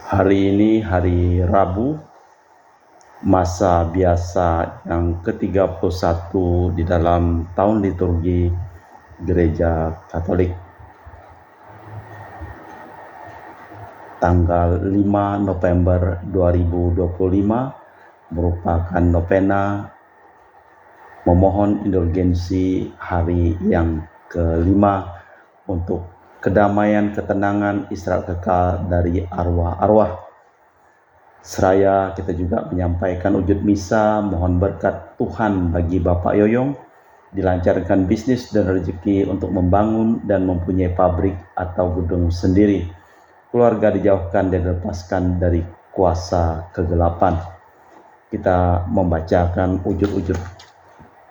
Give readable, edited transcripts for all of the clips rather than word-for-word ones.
Hari ini hari Rabu, masa biasa yang ke-31 di dalam tahun liturgi Gereja Katolik. Tanggal 5 November 2025 merupakan novena memohon indulgensi hari yang kelima untuk kedamaian, ketenangan, istirahat kekal dari arwah-arwah. Seraya kita juga menyampaikan wujud misa, mohon berkat Tuhan bagi Bapak Yoyong, dilancarkan bisnis dan rezeki untuk membangun dan mempunyai pabrik atau gedung sendiri. Keluarga dijauhkan dan dilepaskan dari kuasa kegelapan. Kita membacakan wujud-wujud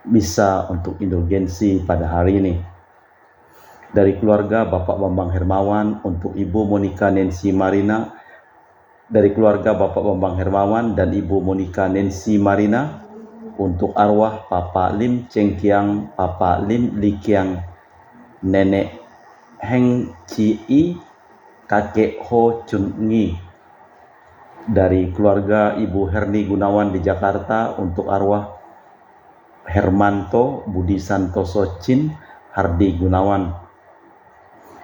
misa untuk indulgensi pada hari ini. Dari keluarga Bapak Bambang Hermawan untuk Ibu Monica Nancy Marina, dari keluarga Bapak Bambang Hermawan dan Ibu Monica Nancy Marina, untuk arwah Papa Lim Cheng Kiang, Papa Lim Li Kiang, Nenek Heng Chi I, Kakek Ho Chun Ngi. Dari keluarga Ibu Herni Gunawan di Jakarta untuk arwah Hermanto Budi Santoso Chin Hardi Gunawan.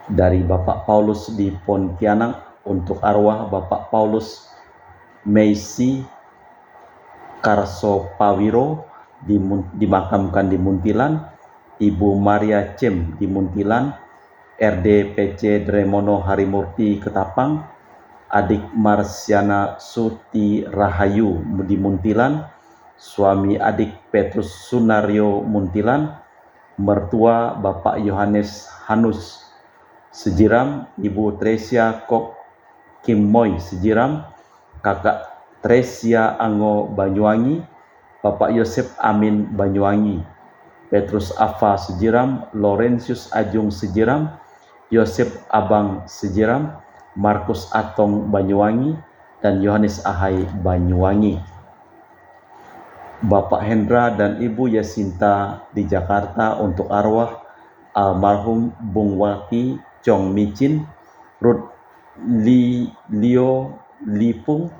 Dari Bapak Paulus di Pontianak untuk arwah Bapak Paulus Meisi Karso Pawiro dimakamkan di Muntilan, Ibu Maria Cem di Muntilan, RDPC Dremono Harimurti Ketapang, adik Marsiana Suti Rahayu di Muntilan, suami adik Petrus Sunario Muntilan, mertua Bapak Yohanes Hanus Sejiram, Ibu Tresia Kok Kim Moy Sejiram, kakak Tresia Ango Banyuwangi, Bapak Yosep Amin Banyuwangi, Petrus Ava Sejiram, Laurentius Ajung Sejiram, Yosep Abang Sejiram, Markus Atong Banyuwangi, dan Yohanes Ahai Banyuwangi. Bapak Hendra dan Ibu Yasinta di Jakarta untuk arwah almarhum Bung Wati Chong Micin, Ruth Lio Lipung,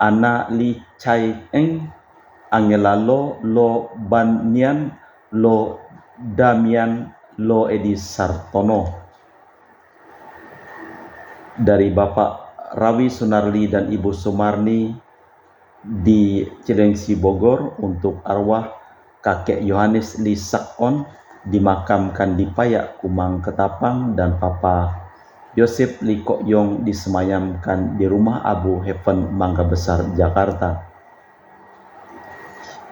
Ana Li Chai Eng, Angela Lo Banian, Lo Damian, Lo Edi Sartono. Dari Bapak Rawi Sunarli dan Ibu Sumarni di Cilengsi Bogor untuk arwah kakek Yohanes Li Sakon dimakamkan di Payak Kumang Ketapang, dan Papa Yosep Li Kok Yong disemayamkan di rumah Abu Heaven Mangga Besar Jakarta.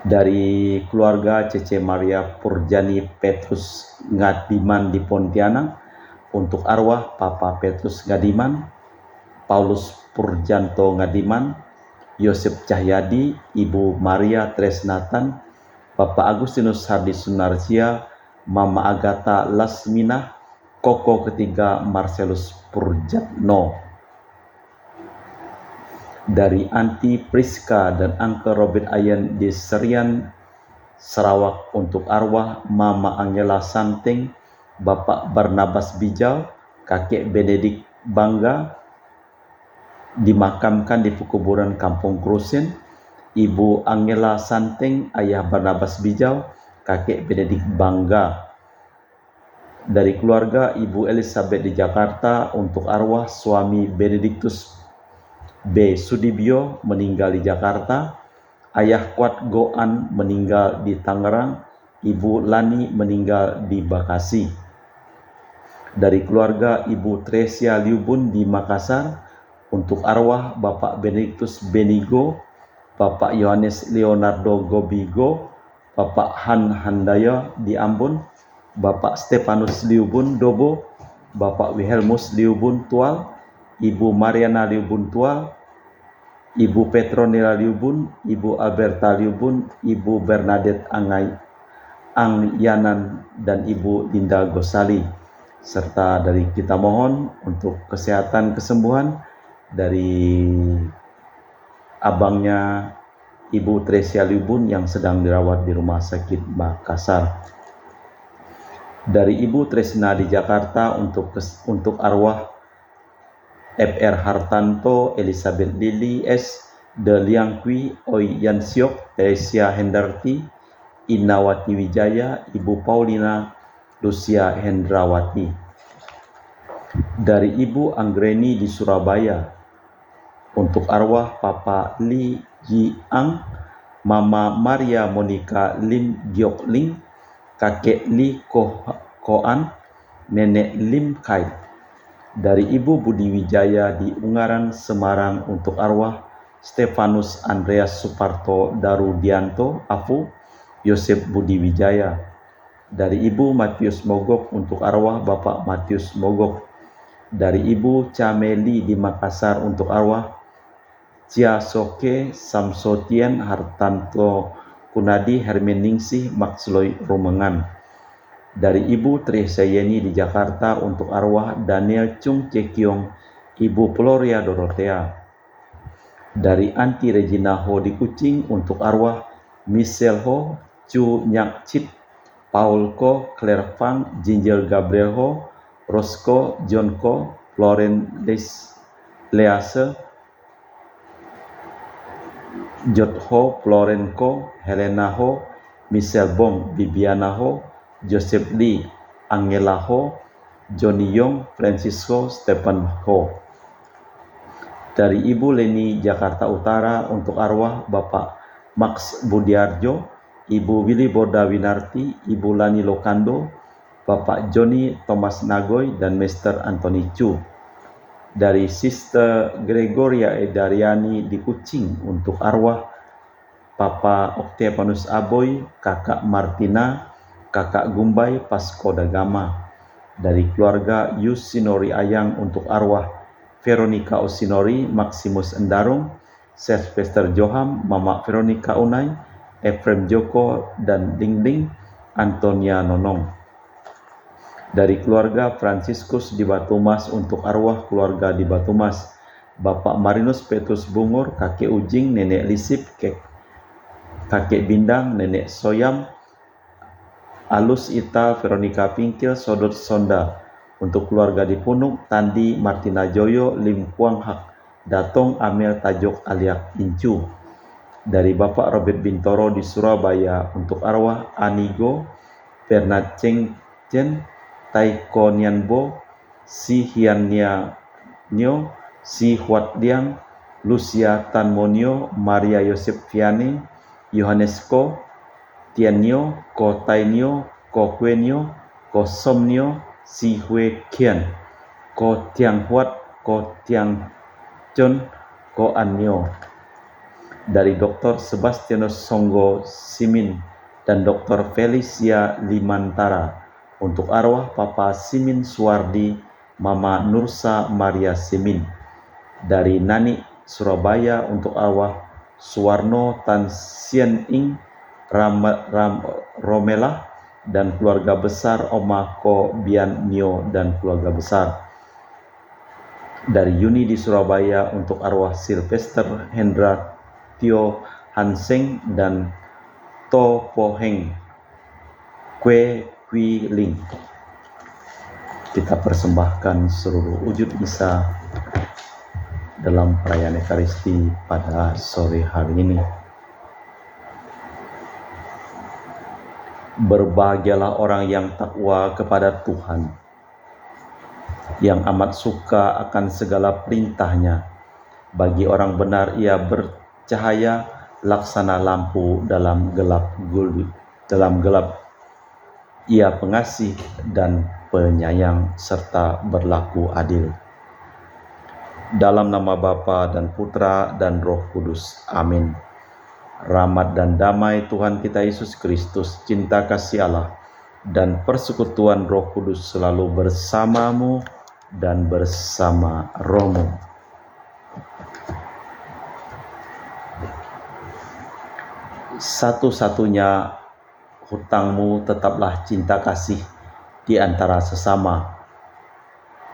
Dari keluarga Cece Maria Purjani Petrus Ngadiman di Pontianak untuk arwah Papa Petrus Ngadiman, Paulus Purjanto Ngadiman, Yosep Cahyadi, Ibu Maria Tresnatan, Bapak Agustinus Hardi Sunarsia, Mama Agatha Lasminah, Koko ketiga Marcelus Purjatno. Dari Anti Priska dan Angke Robert Ayen di Serian Sarawak untuk arwah Mama Angela Santing, Bapak Barnabas Bijal, Kakek Benedik Bangga, dimakamkan di pekuburan Kampung Krusen, Ibu Angela Santing, Ayah Barnabas Bijal, Kakek Benedik Bangga. Dari keluarga Ibu Elizabeth di Jakarta untuk arwah suami Benediktus B. Sudibyo meninggal di Jakarta, Ayah Kuat Goan meninggal di Tangerang, Ibu Lani meninggal di Bekasi. Dari keluarga Ibu Tresia Liubun di Makassar untuk arwah Bapak Benediktus Benigo, Bapak Yohanes Leonardo Gobigo, Bapak Han Handaya di Ambon, Bapak Stefanus Liubun Dobo, Bapak Wilhelmus Liubun Tual, Ibu Mariana Liubun Tual, Ibu Petronila Liubun, Ibu Alberta Liubun, Ibu Bernadette Angyanan, dan Ibu Linda Gosali. Serta dari kita mohon untuk kesehatan kesembuhan dari abangnya Ibu Tresia Liubun yang sedang dirawat di Rumah Sakit Makassar. Dari Ibu Tresna di Jakarta untuk arwah Fr. Hartanto, Elizabeth Lili S. De Liang Kui, Oi Yan Siok, Teresia Hendarti, Inawati Wijaya, Ibu Paulina, Lucia Hendrawati. Dari Ibu Anggreni di Surabaya, untuk arwah Papa Li Yi Ang, Mama Maria Monica Lim Giok Ling, Kakek Li Koan, Nenek Lim Kai. Dari Ibu Budi Wijaya di Ungaran, Semarang, untuk arwah Stefanus Andreas Suparto Darudianto, Afu, Yosep Budi Wijaya. Dari Ibu Matius Mogok, untuk arwah Bapak Matius Mogok. Dari Ibu Cameli di Makassar, untuk arwah Cia Soke Samsotien Hartanto Kunadi Hermeningsih Maxloy Rumengan. Dari Ibu Trisayeni di Jakarta, untuk arwah Daniel Chung Cekiong, Ibu Floria Dorothea. Dari Anti Regina Ho di Kucing, untuk arwah Michelle Ho, Chu Nyak Chit, Paul Ko, Claire Fang, Ginger Gabriel Ho, Rosco, John Ko, Lauren Lease, Jot Ho, Floren Ko, Helena Ho, Michelle Bong, Bibiana Ho, Joseph Lee, Angela Ho, Johnny Yong, Francisco, Stephen Ho. Dari Ibu Leni Jakarta Utara, untuk arwah Bapak Max Budiarjo, Ibu Willy Borda Winarti, Ibu Lani Lokando, Bapak Joni Thomas Nagoy, dan Mr. Anthony Chu. Dari Sister Gregoria Edariani di Kucing, untuk arwah Papa Octavianus Aboy, Kakak Martina, Kakak Gumbay Pasko Dagama. Dari keluarga Yusinori Ayang, untuk arwah Veronica Osinori, Maximus Endarung, Sylvester Joham, Mama Veronica Unai, Efrem Joko dan Dingding, Antonia Nonong. Dari keluarga Franciscus di Batumas, untuk arwah keluarga di Batumas, Bapak Marinus Petrus Bungur, Kakek Ujing, Nenek Lisip, Kakek Bindang, Nenek Soyam, Alus Ita, Veronica Pingkil, Sodot Sonda. Untuk keluarga di Punuk, Tandi, Martina Joyo, Lim Kuang Hak, Datong Amel Tajok Aliak Incu. Dari Bapak Robert Bintoro di Surabaya, untuk arwah Anigo, Bernard Cheng Chen, Taiko Nianbo, Si Hiania Nyo, Si Huat Liang, Lucia Tanmonio, Maria Yosef Viane, Yohanes Ko, Tianio, Ko Tainio, Ko Huenio, Ko Somnio, Si Hue Kian, Ko Tiang Huat, Ko Tiang Chon, Ko Anyo. Dari Dr. Sebastianus Songgo Simin dan Dr. Felicia Limantara, untuk arwah Papa Simin Suwardi, Mama Nursa Maria Simin. Dari Nani Surabaya, untuk arwah Suwarno Tan Sien Ing Romela dan keluarga besar Oma Ko Bian Nio dan keluarga besar. Dari Yuni di Surabaya, untuk arwah Sylvester Hendra Tio Hanseng dan To Poheng Kwe Kui Ling. Kita persembahkan seluruh wujud Isa dalam perayaan Ekaristi pada sore hari ini. Berbahagialah orang yang takwa kepada Tuhan, yang amat suka akan segala perintahnya. Bagi orang benar ia bercahaya laksana lampu dalam gelap. Ia pengasih dan penyayang serta berlaku adil. Dalam nama Bapa dan Putra dan Roh Kudus. Amin. Rahmat dan damai Tuhan kita Yesus Kristus, cinta kasih Allah, dan persekutuan Roh Kudus selalu bersamamu dan bersama rohmu. Satu-satunya hutangmu tetaplah cinta kasih di antara sesama.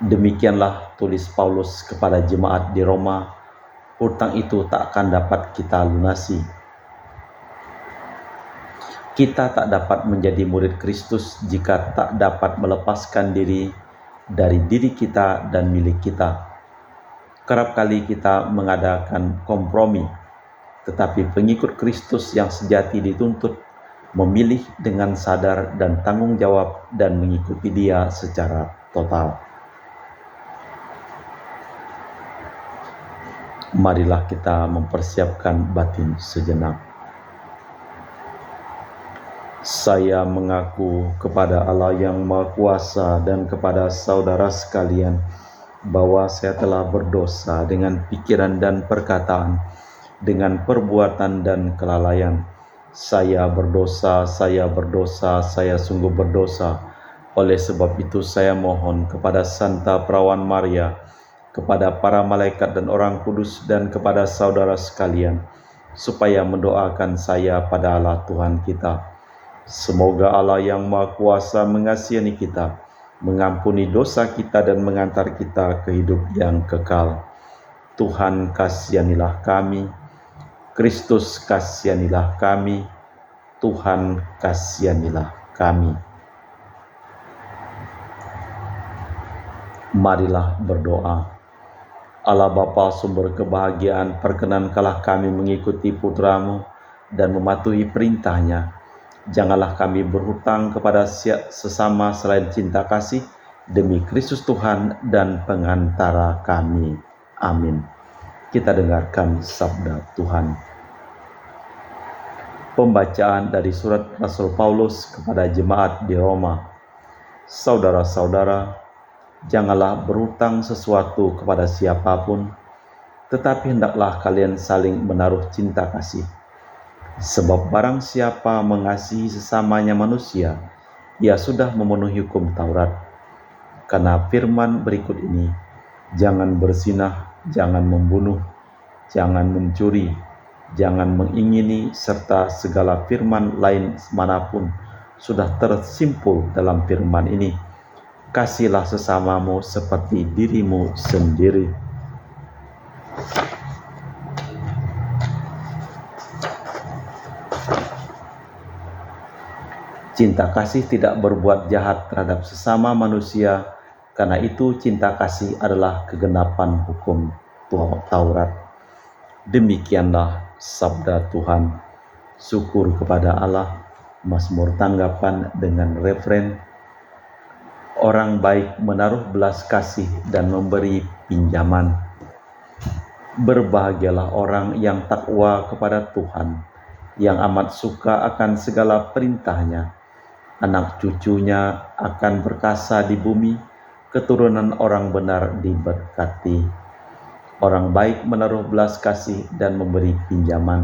Demikianlah tulis Paulus kepada jemaat di Roma. Hutang itu tak akan dapat kita lunasi. Kita tak dapat menjadi murid Kristus jika tak dapat melepaskan diri dari diri kita dan milik kita. Kerap kali kita mengadakan kompromi, tetapi pengikut Kristus yang sejati dituntut memilih dengan sadar dan tanggung jawab dan mengikuti Dia secara total. Marilah kita mempersiapkan batin sejenak. Saya mengaku kepada Allah yang Maha Kuasa dan kepada saudara sekalian bahwa saya telah berdosa dengan pikiran dan perkataan, dengan perbuatan dan kelalaian. Saya berdosa, saya sungguh berdosa. Oleh sebab itu saya mohon kepada Santa Perawan Maria, kepada para malaikat dan orang kudus, dan kepada saudara sekalian, supaya mendoakan saya pada Allah Tuhan kita. Semoga Allah yang Maha Kuasa mengasihi kita, mengampuni dosa kita dan mengantar kita ke hidup yang kekal. Tuhan kasihanilah kami, Kristus kasihanilah kami, Tuhan kasihanilah kami. Marilah berdoa. Allah Bapa sumber kebahagiaan, perkenankanlah kami mengikuti putra-Mu dan mematuhi perintah-Nya. Janganlah kami berhutang kepada sesama selain cinta kasih, demi Kristus Tuhan dan pengantara kami. Amin. Kita dengarkan sabda Tuhan. Pembacaan dari surat Rasul Paulus kepada jemaat di Roma. Saudara-saudara, janganlah berhutang sesuatu kepada siapapun, tetapi hendaklah kalian saling menaruh cinta kasih. Sebab barang siapa mengasihi sesamanya manusia, ia sudah memenuhi hukum Taurat. Karena firman berikut ini, jangan berzinah, jangan membunuh, jangan mencuri, jangan mengingini, serta segala firman lain manapun sudah tersimpul dalam firman ini. Kasihlah sesamamu seperti dirimu sendiri. Cinta kasih tidak berbuat jahat terhadap sesama manusia, karena itu cinta kasih adalah kegenapan hukum Taurat. Demikianlah sabda Tuhan. Syukur kepada Allah. Mazmur tanggapan dengan referen, orang baik menaruh belas kasih dan memberi pinjaman. Berbahagialah orang yang takwa kepada Tuhan, yang amat suka akan segala perintah-Nya. Anak cucunya akan berkasa di bumi, keturunan orang benar diberkati. Orang baik menaruh belas kasih dan memberi pinjaman.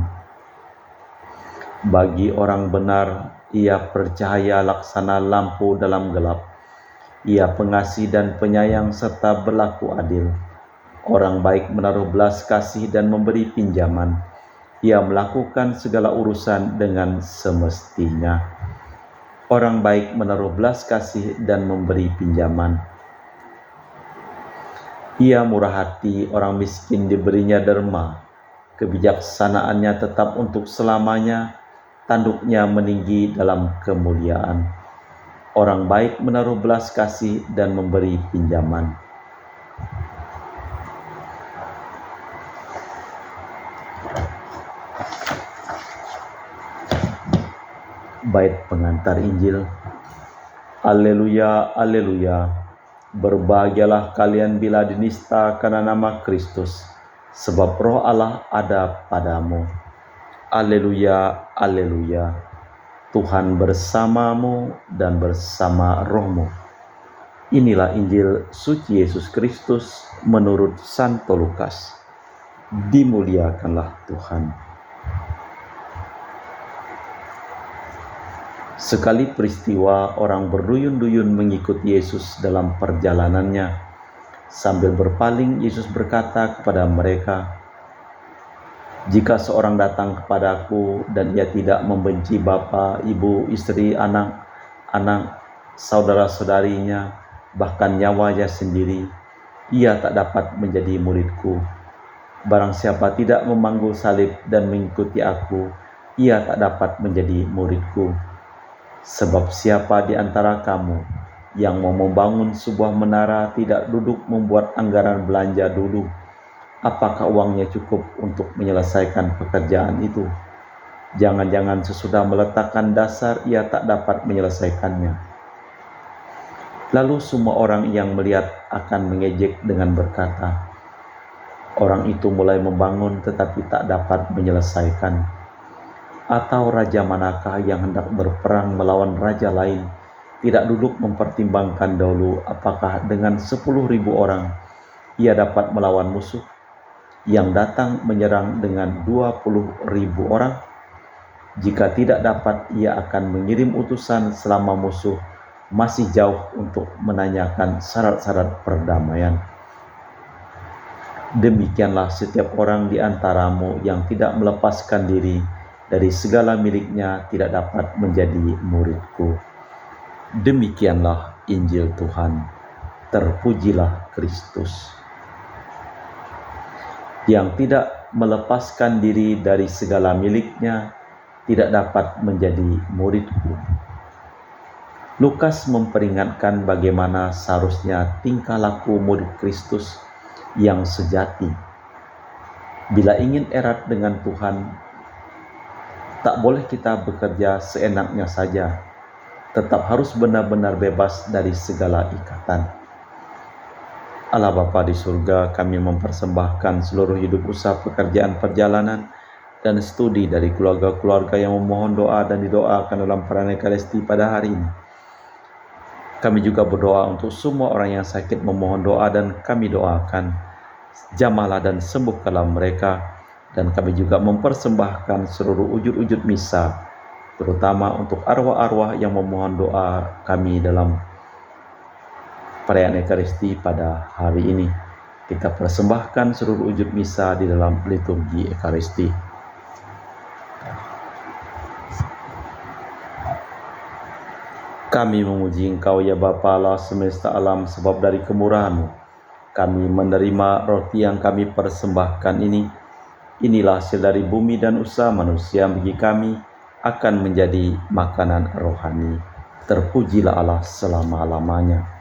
Bagi orang benar, ia bercahaya laksana lampu dalam gelap. Ia pengasih dan penyayang serta berlaku adil. Orang baik menaruh belas kasih dan memberi pinjaman. Ia melakukan segala urusan dengan semestinya. Orang baik menaruh belas kasih dan memberi pinjaman. Ia murah hati, orang miskin diberinya derma. Kebijaksanaannya tetap untuk selamanya, tanduknya meninggi dalam kemuliaan. Orang baik menaruh belas kasih dan memberi pinjaman. Bait pengantar Injil. Alleluia, alleluia. Berbahagialah kalian bila dinista karena nama Kristus, sebab roh Allah ada padamu. Alleluia, alleluia. Tuhan bersamamu dan bersama rohmu. Inilah Injil suci Yesus Kristus menurut Santo Lukas. Dimuliakanlah Tuhan. Sekali peristiwa, orang berduyun-duyun mengikuti Yesus dalam perjalanannya. Sambil berpaling, Yesus berkata kepada mereka, "Jika seorang datang kepadaku dan ia tidak membenci bapa, ibu, istri, anak-anak, saudara-saudarinya, bahkan nyawanya sendiri, ia tak dapat menjadi muridku. Barang siapa tidak memanggul salib dan mengikuti aku, ia tak dapat menjadi muridku. Sebab siapa di antara kamu yang mau membangun sebuah menara tidak duduk membuat anggaran belanja dulu, Apakah uangnya cukup untuk menyelesaikan pekerjaan itu? Jangan-jangan sesudah meletakkan dasar ia tak dapat menyelesaikannya. Lalu semua orang yang melihat akan mengejek dengan berkata, orang itu mulai membangun tetapi tak dapat menyelesaikan. Atau raja manakah yang hendak berperang melawan raja lain tidak duduk mempertimbangkan dahulu apakah dengan 10.000 orang ia dapat melawan musuh yang datang menyerang dengan 20.000 orang? Jika tidak dapat, ia akan mengirim utusan selama musuh masih jauh untuk menanyakan syarat-syarat perdamaian. Demikianlah setiap orang di antaramu yang tidak melepaskan diri dari segala miliknya tidak dapat menjadi muridku. Demikianlah Injil Tuhan. Terpujilah Kristus. Yang tidak melepaskan diri dari segala miliknya tidak dapat menjadi muridku. Lukas memperingatkan bagaimana seharusnya tingkah laku murid Kristus yang sejati. Bila ingin erat dengan Tuhan, tak boleh kita bekerja seenaknya saja, tetap harus benar-benar bebas dari segala ikatan. Allah Bapa di surga, kami mempersembahkan seluruh hidup usaha pekerjaan perjalanan dan studi dari keluarga-keluarga yang memohon doa dan didoakan dalam perayaan Ekaristi pada hari ini. Kami juga berdoa untuk semua orang yang sakit memohon doa dan kami doakan, jamahlah dan sembuhkanlah mereka. Dan kami juga mempersembahkan seluruh wujud-wujud misa, terutama untuk arwah-arwah yang memohon doa kami dalam perayaan Ekaristi pada hari ini. Kita persembahkan seluruh wujud misa di dalam liturgi Ekaristi. Kami memuji Engkau ya Bapa Allah semesta alam, sebab dari kemurahan-Mu kami menerima roti yang kami persembahkan ini. Inilah hasil dari bumi dan usaha manusia bagi kami akan menjadi makanan rohani. Terpujilah Allah selama-lamanya.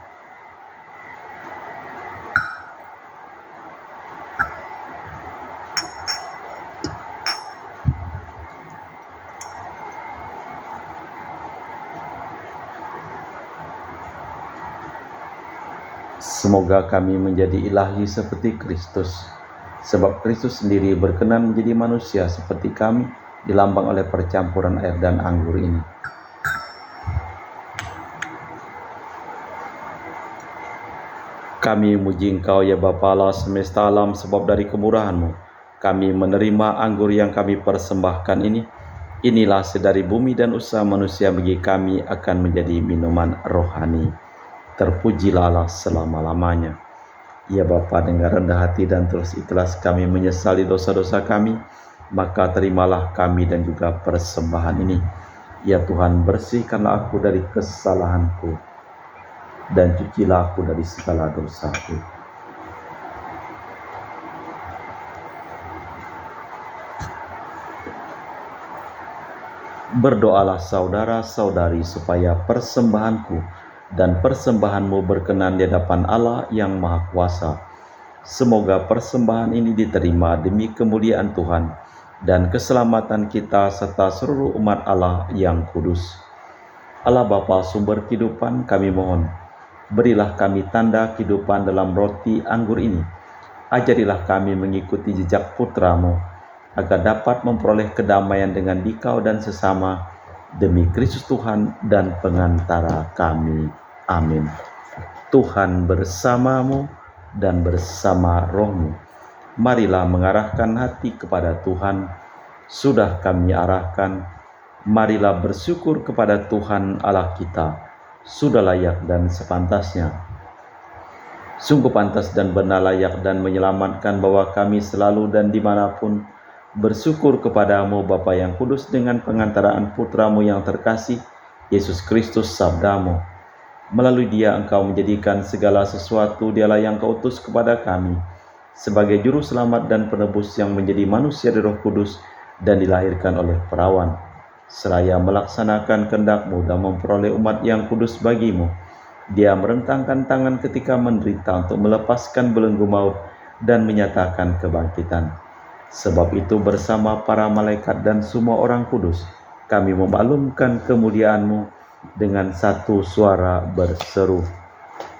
Semoga kami menjadi ilahi seperti Kristus, sebab Kristus sendiri berkenan menjadi manusia seperti kami, dilambang oleh percampuran air dan anggur ini. Kami memuji Engkau ya Bapa Allah semesta alam, sebab dari kemurahan-Mu kami menerima anggur yang kami persembahkan ini. Inilah hasil dari bumi dan usaha manusia bagi kami akan menjadi minuman rohani. Terpujilah Allah selama-lamanya. Ya Bapa, dengan rendah hati dan terus ikhlas kami menyesali dosa-dosa kami, maka terimalah kami dan juga persembahan ini. Ya Tuhan, bersihkanlah aku dari kesalahanku dan cucilah aku dari segala dosaku. Berdoalah saudara-saudari supaya persembahanku dan persembahanmu berkenan di hadapan Allah yang Maha Kuasa. Semoga persembahan ini diterima demi kemuliaan Tuhan dan keselamatan kita serta seluruh umat Allah yang kudus. Allah Bapa sumber kehidupan, kami mohon, berilah kami tanda kehidupan dalam roti anggur ini. Ajarilah kami mengikuti jejak Putra-Mu, agar dapat memperoleh kedamaian dengan Dikau dan sesama, demi Kristus Tuhan dan pengantara kami. Amin. Tuhan bersamamu dan bersama rohmu. Marilah mengarahkan hati kepada Tuhan. Sudah kami arahkan, marilah bersyukur kepada Tuhan Allah kita. Sudah layak dan sepantasnya. Sungguh pantas dan benar, layak dan menyelamatkan bahwa kami selalu dan dimanapun bersyukur kepadamu Bapa yang kudus, dengan pengantaraan Putra-Mu yang terkasih, Yesus Kristus Sabda-Mu. Melalui Dia Engkau menjadikan segala sesuatu. Dialah yang Kau utus kepada kami sebagai juru selamat dan penebus yang menjadi manusia di Roh Kudus dan dilahirkan oleh perawan, seraya melaksanakan kehendak-Mu dan memperoleh umat yang kudus bagi-Mu. Dia merentangkan tangan ketika menderita untuk melepaskan belenggu maut dan menyatakan kebangkitan. Sebab itu bersama para malaikat dan semua orang kudus, kami memaklumkan kemuliaan-Mu dengan satu suara berseru,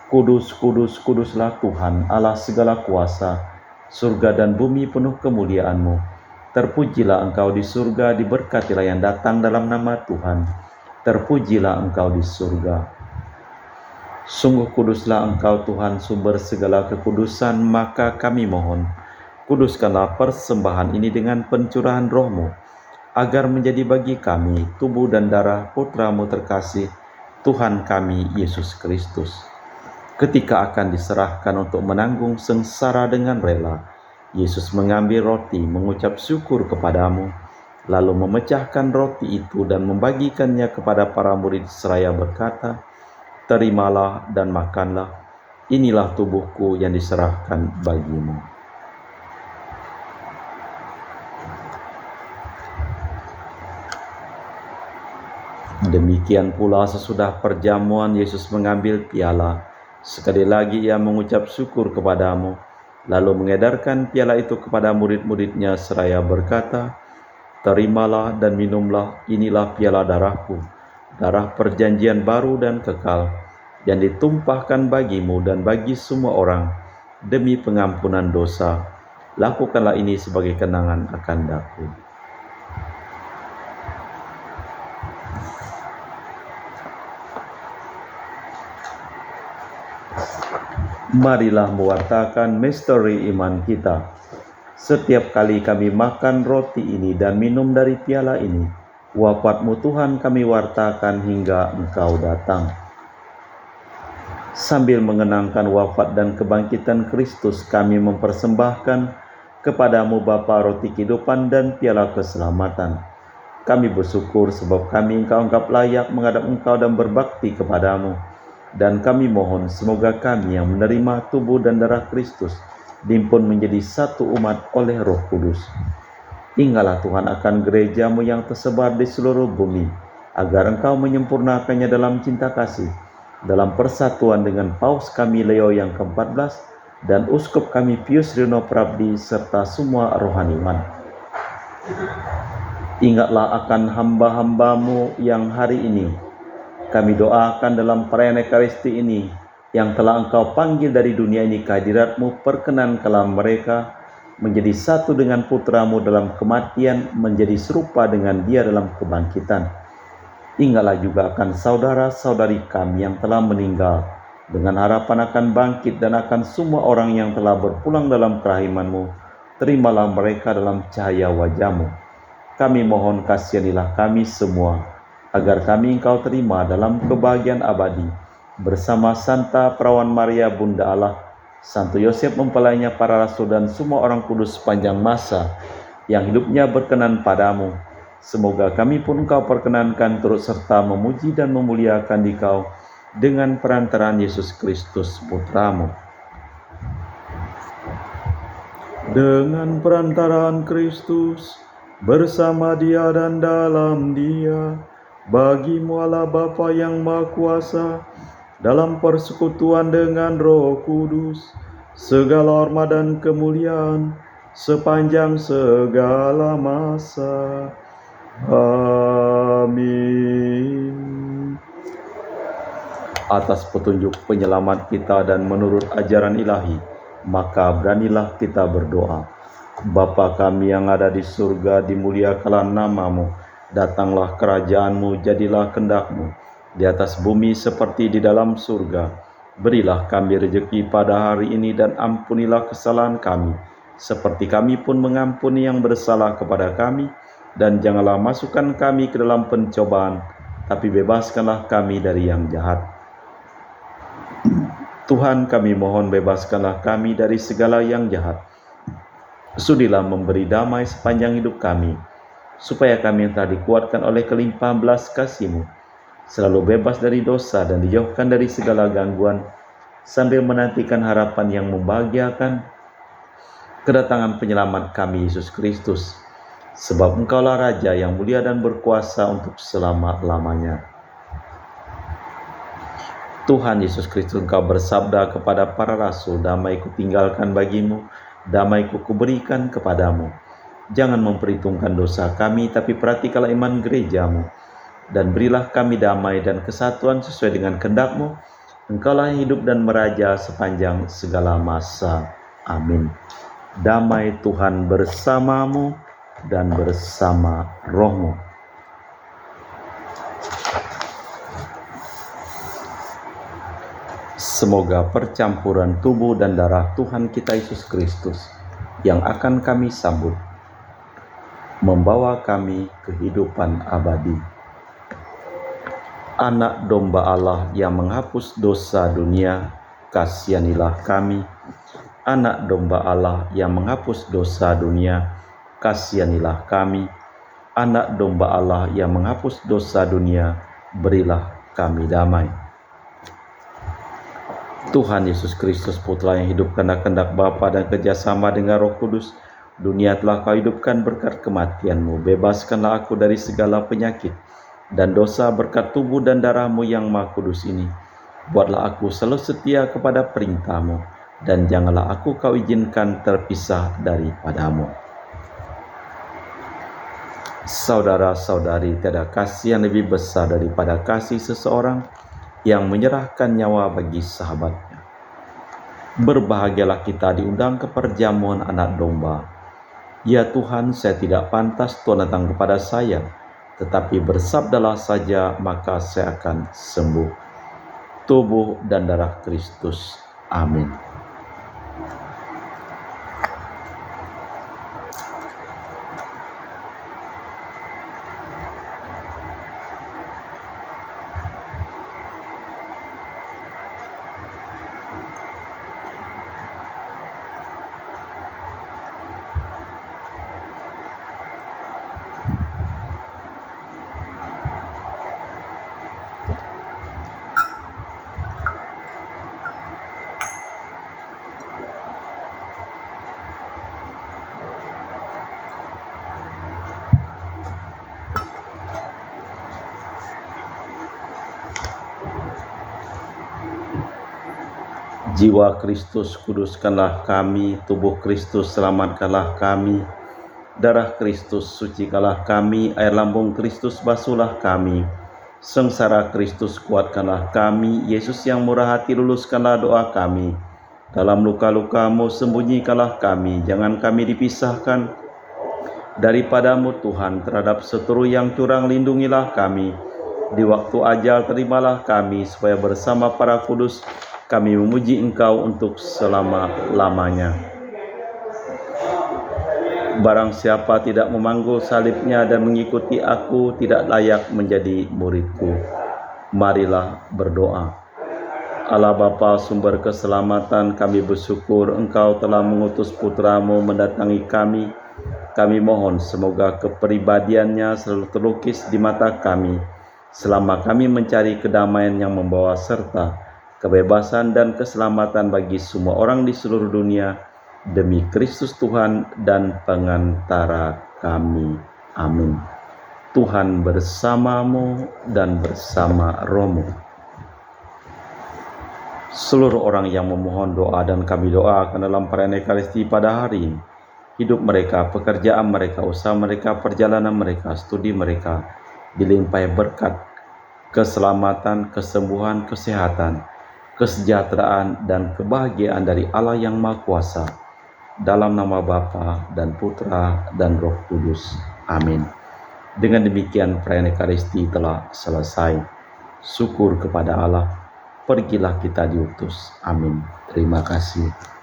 Kudus, kudus, kuduslah Tuhan Allah segala kuasa, surga dan bumi penuh kemuliaan-Mu. Terpujilah Engkau di surga, diberkatilah yang datang dalam nama Tuhan. Terpujilah Engkau di surga. Sungguh kuduslah Engkau Tuhan, sumber segala kekudusan, maka kami mohon, kuduskanlah persembahan ini dengan pencurahan Roh-Mu, agar menjadi bagi kami tubuh dan darah Putra-Mu terkasih, Tuhan kami Yesus Kristus. Ketika akan diserahkan untuk menanggung sengsara dengan rela, Yesus mengambil roti, mengucap syukur kepadamu, lalu memecahkan roti itu dan membagikannya kepada para murid seraya berkata, Terimalah dan makanlah, inilah tubuhku yang diserahkan bagimu. Demikian pula sesudah perjamuan Yesus mengambil piala. Sekali lagi ia mengucap syukur kepadamu, lalu mengedarkan piala itu kepada murid-muridnya seraya berkata, Terimalah dan minumlah, inilah piala darahku, darah perjanjian baru dan kekal, yang ditumpahkan bagimu dan bagi semua orang, demi pengampunan dosa. Lakukanlah ini sebagai kenangan akan Aku. Marilah mewartakan misteri iman kita. Setiap kali kami makan roti ini dan minum dari piala ini, wafat-Mu Tuhan kami wartakan hingga Engkau datang. Sambil mengenangkan wafat dan kebangkitan Kristus, kami mempersembahkan kepadamu Bapa roti kehidupan dan piala keselamatan. Kami bersyukur sebab kami Engkau anggap layak menghadap Engkau dan berbakti kepadamu. Dan kami mohon semoga kami yang menerima tubuh dan darah Kristus dihimpun menjadi satu umat oleh Roh Kudus. Ingatlah Tuhan akan gereja-Mu yang tersebar di seluruh bumi, agar Engkau menyempurnakannya dalam cinta kasih, dalam persatuan dengan Paus kami Leo yang ke-14 dan Uskup kami Pius Rino Prabdi serta semua rohaniwan. Ingatlah akan hamba-hamba-Mu yang hari ini kami doakan dalam perayaan Ekaristi ini, yang telah Engkau panggil dari dunia ini ke hadirat-Mu, perkenankanlah mereka menjadi satu dengan Putra-Mu dalam kematian, menjadi serupa dengan Dia dalam kebangkitan. Ingatlah juga akan saudara-saudari kami yang telah meninggal, dengan harapan akan bangkit dan akan semua orang yang telah berpulang dalam kerahiman-Mu. Terimalah mereka dalam cahaya wajah-Mu. Kami mohon kasihanilah kami semua, agar kami Engkau terima dalam kebahagiaan abadi, bersama Santa Perawan Maria Bunda Allah, Santo Yosef mempelainya para rasul dan semua orang kudus sepanjang masa yang hidupnya berkenan padamu. Semoga kami pun Engkau perkenankan turut serta memuji dan memuliakan Dikau dengan perantaraan Yesus Kristus Putra-Mu. Dengan perantaraan Kristus, bersama Dia dan dalam Dia, bagi-Mu Allah Bapa yang Maha Kuasa, dalam persekutuan dengan Roh Kudus, segala hormat dan kemuliaan sepanjang segala masa. Amin. Atas petunjuk penyelamat kita dan menurut ajaran ilahi, maka beranilah kita berdoa. Bapa kami yang ada di surga, dimuliakanlah nama-Mu. Datanglah kerajaan-Mu, jadilah kehendak-Mu di atas bumi seperti di dalam surga. Berilah kami rezeki pada hari ini dan ampunilah kesalahan kami, seperti kami pun mengampuni yang bersalah kepada kami. Dan janganlah masukkan kami ke dalam pencobaan, tapi bebaskanlah kami dari yang jahat. Tuhan kami mohon bebaskanlah kami dari segala yang jahat. Sudilah memberi damai sepanjang hidup kami, supaya kami yang telah dikuatkan oleh kelimpahan belas kasih-Mu, selalu bebas dari dosa dan dijauhkan dari segala gangguan, sambil menantikan harapan yang membahagiakan, kedatangan penyelamat kami Yesus Kristus. Sebab Engkaulah Raja yang mulia dan berkuasa untuk selama-lamanya. Tuhan Yesus Kristus, Engkau bersabda kepada para rasul, damai kutinggalkan bagimu, damai kuberikan kepadamu. Jangan memperhitungkan dosa kami, tapi perhatikanlah iman gerejamu. Dan berilah kami damai dan kesatuan sesuai dengan kehendak-Mu. Engkaulah yang hidup dan meraja sepanjang segala masa. Amin. Damai Tuhan bersamamu dan bersama rohmu. Semoga percampuran tubuh dan darah Tuhan kita Yesus Kristus yang akan kami sambut membawa kami kehidupan abadi. Anak domba Allah yang menghapus dosa dunia, kasihanilah kami. Anak domba Allah yang menghapus dosa dunia, kasihanilah kami. Anak domba Allah yang menghapus dosa dunia, berilah kami damai. Tuhan Yesus Kristus, Putra yang hidup karena kehendak Bapa dan kerjasama dengan Roh Kudus, dunia telah Kau hidupkan berkat kematian-Mu. Bebaskanlah aku dari segala penyakit dan dosa berkat tubuh dan darah-Mu yang Maha Kudus ini. Buatlah aku selalu setia kepada perintah-Mu, dan janganlah aku Kau izinkan terpisah daripadamu. Saudara-saudari, tiada kasih yang lebih besar daripada kasih seseorang yang menyerahkan nyawa bagi sahabatnya. Berbahagialah kita diundang ke perjamuan anak domba. Ya Tuhan, saya tidak pantas Tuhan datang kepada saya, tetapi bersabdalah saja, maka saya akan sembuh. Tubuh dan darah Kristus. Amin. Jiwa Kristus, kuduskanlah kami. Tubuh Kristus, selamatkanlah kami. Darah Kristus, sucikanlah kami. Air lambung Kristus, basuhlah kami. Sengsara Kristus, kuatkanlah kami. Yesus yang murah hati, luluskanlah doa kami. Dalam luka-luka-Mu, sembunyikanlah kami. Jangan kami dipisahkan daripada-Mu Tuhan. Terhadap seteru yang curang, lindungilah kami. Di waktu ajal, terimalah kami, supaya bersama para kudus kami memuji Engkau untuk selama-lamanya. Barang siapa tidak memanggul salibnya dan mengikuti aku, tidak layak menjadi muridku. Marilah berdoa. Allah Bapa, sumber keselamatan, kami bersyukur Engkau telah mengutus Putra-Mu mendatangi kami. Kami mohon semoga kepribadiannya selalu terlukis di mata kami, selama kami mencari kedamaian yang membawa serta kebebasan dan keselamatan bagi semua orang di seluruh dunia, demi Kristus Tuhan dan pengantara kami. Amin. Tuhan bersamamu dan bersama rohmu. Seluruh orang yang memohon doa dan kami doakan dalam perayaan Ekaristi pada hari ini, hidup mereka, pekerjaan mereka, usaha mereka, perjalanan mereka, studi mereka, dilimpahi berkat, keselamatan, kesembuhan, kesehatan, kesejahteraan dan kebahagiaan dari Allah yang Maha Kuasa, dalam nama Bapa dan Putra dan Roh Kudus. Amin. Dengan demikian perayaan Ekaristi telah selesai. Syukur kepada Allah. Pergilah kita diutus. Amin. Terima kasih.